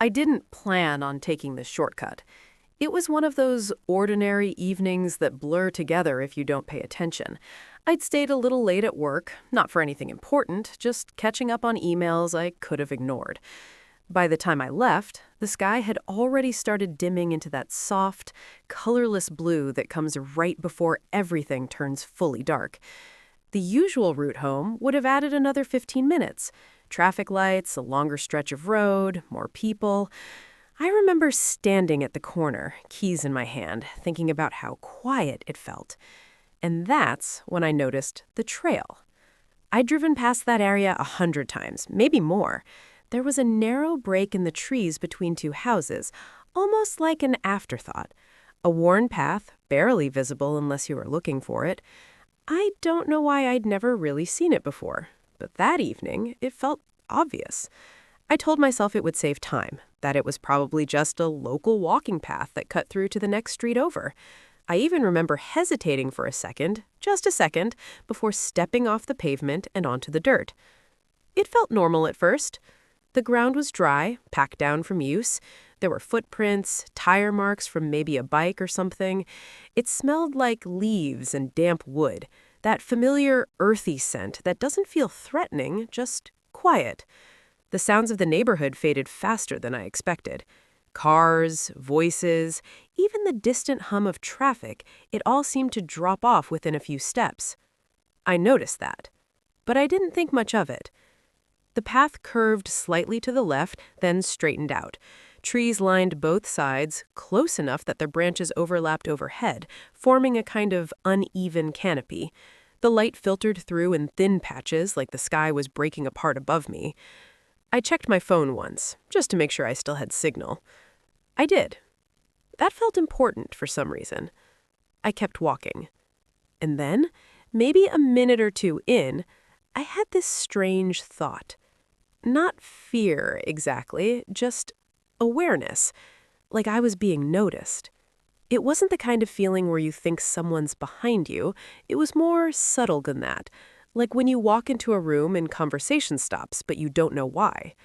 I didn't plan on taking this shortcut. It was one of those ordinary evenings that blur together if you don't pay attention. I'd stayed a little late at work, not for anything important, just catching up on emails I could have ignored. By the time I left, the sky had already started dimming into that soft, colorless blue that comes right before everything turns fully dark. The usual route home would have added another 15 minutes. Traffic lights, a longer stretch of road, more people. I remember standing at the corner, keys in my hand, thinking about how quiet it felt. And that's when I noticed the trail. I'd driven past that area 100 times, maybe more. There was a narrow break in the trees between two houses, almost like an afterthought. A worn path, barely visible unless you were looking for it. I don't know why I'd never really seen it before, but that evening it felt obvious. I told myself it would save time, that it was probably just a local walking path that cut through to the next street over. I even remember hesitating for a second, just a second, before stepping off the pavement and onto the dirt. It felt normal at first. The ground was dry, packed down from use. There were footprints, tire marks from maybe a bike or something. It smelled like leaves and damp wood, that familiar earthy scent that doesn't feel threatening, just quiet. The sounds of the neighborhood faded faster than I expected. Cars, voices, even the distant hum of traffic, it all seemed to drop off within a few steps. I noticed that, but I didn't think much of it. The path curved slightly to the left, then straightened out. Trees lined both sides, close enough that their branches overlapped overhead, forming a kind of uneven canopy. The light filtered through in thin patches, like the sky was breaking apart above me. I checked my phone once, just to make sure I still had signal. I did. That felt important for some reason. I kept walking. And then, maybe a minute or two in, I had this strange thought. Not fear, exactly, just awareness, like I was being noticed. It wasn't the kind of feeling where you think someone's behind you. It was more subtle than that, like when you walk into a room and conversation stops, but you don't know why.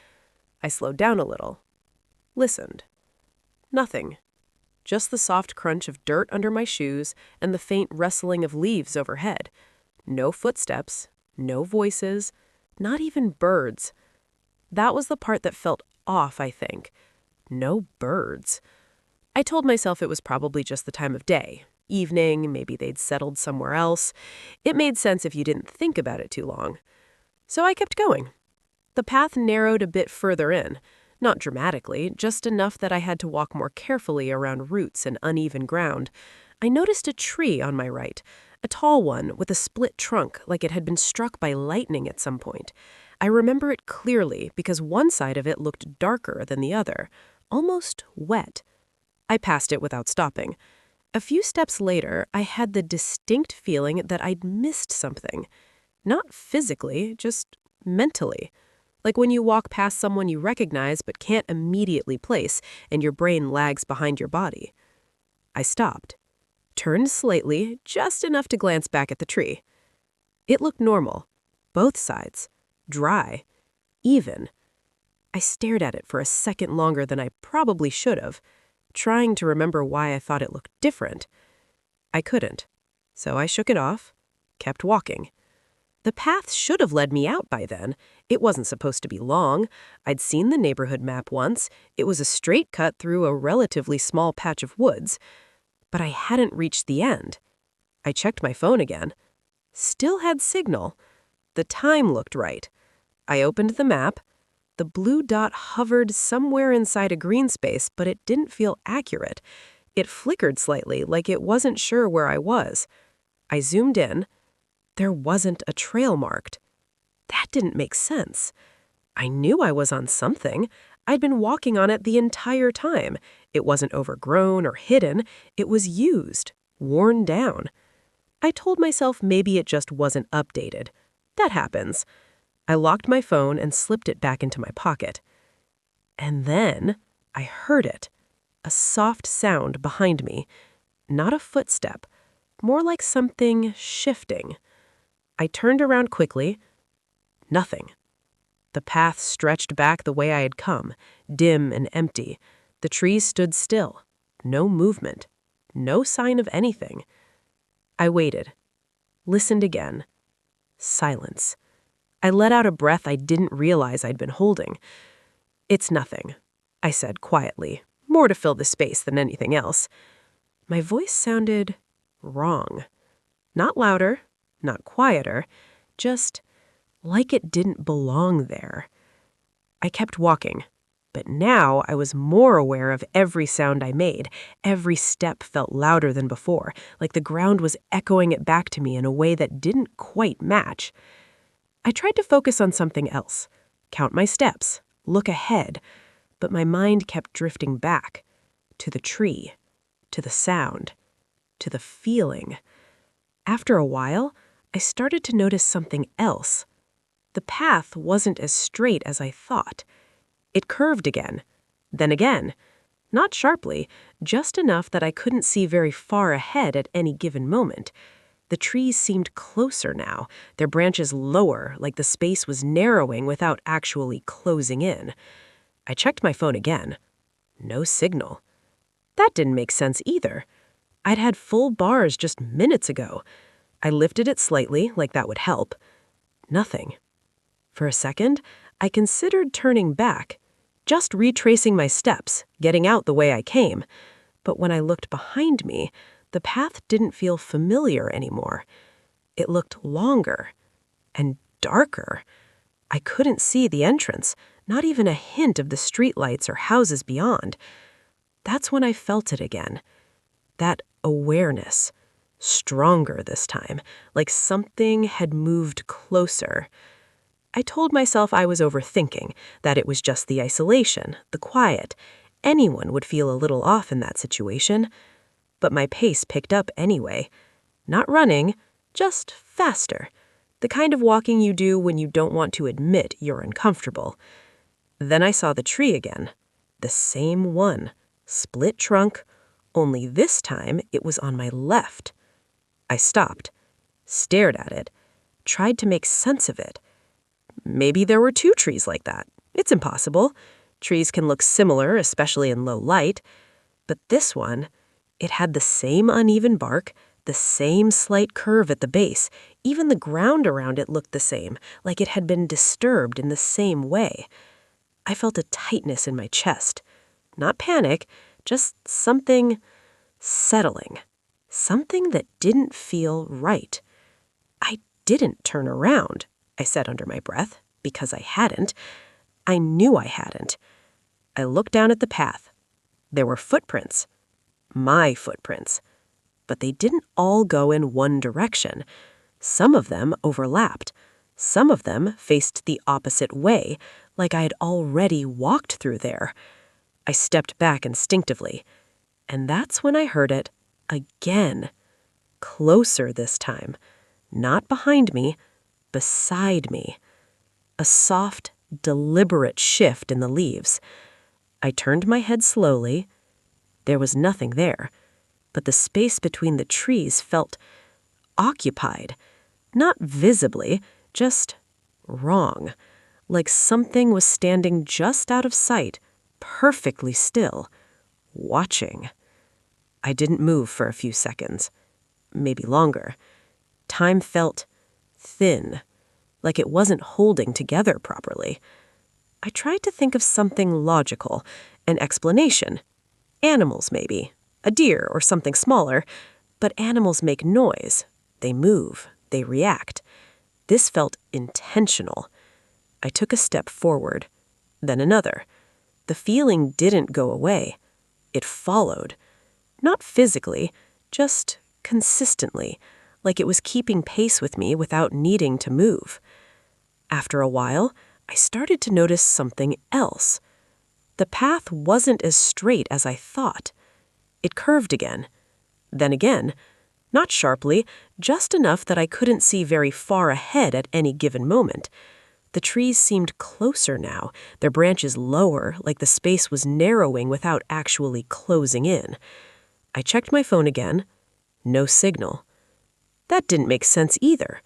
I slowed down a little. Listened. Nothing. Just the soft crunch of dirt under my shoes and the faint rustling of leaves overhead. No footsteps, no voices, not even birds. That was the part that felt off, I think. No birds. I told myself it was probably just the time of day. Evening, maybe they'd settled somewhere else. It made sense if you didn't think about it too long. So I kept going. The path narrowed a bit further in. Not dramatically, just enough that I had to walk more carefully around roots and uneven ground. I noticed a tree on my right, a tall one with a split trunk like it had been struck by lightning at some point. I remember it clearly because one side of it looked darker than the other, almost wet. I passed it without stopping. A few steps later, I had the distinct feeling that I'd missed something. Not physically, just mentally. Like when you walk past someone you recognize but can't immediately place, and your brain lags behind your body. I stopped, turned slightly, just enough to glance back at the tree. It looked normal, both sides. Dry. Even. I stared at it for a second longer than I probably should have, trying to remember why I thought it looked different. I couldn't, so I shook it off, kept walking. The path should have led me out by then. It wasn't supposed to be long. I'd seen the neighborhood map once. It was a straight cut through a relatively small patch of woods. But I hadn't reached the end. I checked my phone again. Still had signal. The time looked right. I opened the map. The blue dot hovered somewhere inside a green space, but it didn't feel accurate. It flickered slightly, like it wasn't sure where I was. I zoomed in. There wasn't a trail marked. That didn't make sense. I knew I was on something. I'd been walking on it the entire time. It wasn't overgrown or hidden. It was used, worn down. I told myself maybe it just wasn't updated. That happens. I locked my phone and slipped it back into my pocket. And then I heard it. A soft sound behind me. Not a footstep. More like something shifting. I turned around quickly. Nothing. The path stretched back the way I had come, dim and empty. The trees stood still. No movement. No sign of anything. I waited. Listened again. Silence. I let out a breath I didn't realize I'd been holding. "It's nothing," I said quietly, more to fill the space than anything else. My voice sounded wrong. Not louder, not quieter, just like it didn't belong there. I kept walking, but now I was more aware of every sound I made. Every step felt louder than before, like the ground was echoing it back to me in a way that didn't quite match. I tried to focus on something else, count my steps, look ahead, but my mind kept drifting back, to the tree, to the sound, to the feeling. After a while, I started to notice something else. The path wasn't as straight as I thought. It curved again, then again. Not sharply, just enough that I couldn't see very far ahead at any given moment. The trees seemed closer now, their branches lower, like the space was narrowing without actually closing in. I checked my phone again. No signal. That didn't make sense either. I'd had full bars just minutes ago. I lifted it slightly, like that would help. Nothing. For a second, I considered turning back, just retracing my steps, getting out the way I came. But when I looked behind me, the path didn't feel familiar anymore. It looked longer and darker. I couldn't see the entrance, not even a hint of the streetlights or houses beyond. That's when I felt it again. That awareness. Stronger this time, like something had moved closer. I told myself I was overthinking, that it was just the isolation, the quiet. Anyone would feel a little off in that situation. But my pace picked up anyway. Not running, just faster. The kind of walking you do when you don't want to admit you're uncomfortable. Then I saw the tree again. The same one. Split trunk, only this time it was on my left. I stopped, stared at it, tried to make sense of it. Maybe there were two trees like that. It's impossible. Trees can look similar, especially in low light. But this one, it had the same uneven bark, the same slight curve at the base. Even the ground around it looked the same, like it had been disturbed in the same way. I felt a tightness in my chest. Not panic, just something settling. Something that didn't feel right. I didn't turn around, I said under my breath, because I hadn't. I knew I hadn't. I looked down at the path. There were footprints. My footprints. But they didn't all go in one direction. Some of them overlapped. Some of them faced the opposite way, like I had already walked through there. I stepped back instinctively. And that's when I heard it again. Closer this time. Not behind me, beside me. A soft, deliberate shift in the leaves. I turned my head slowly. There was nothing there, but the space between the trees felt occupied. Not visibly, just wrong. Like something was standing just out of sight, perfectly still, watching. I didn't move for a few seconds, maybe longer. Time felt thin, like it wasn't holding together properly. I tried to think of something logical, an explanation. Animals, maybe. A deer or something smaller. But animals make noise. They move. They react. This felt intentional. I took a step forward, then another. The feeling didn't go away. It followed. Not physically, just consistently, like it was keeping pace with me without needing to move. After a while, I started to notice something else. The path wasn't as straight as I thought. It curved again. Then again, not sharply, just enough that I couldn't see very far ahead at any given moment. The trees seemed closer now, their branches lower, like the space was narrowing without actually closing in. I checked my phone again. No signal. That didn't make sense either.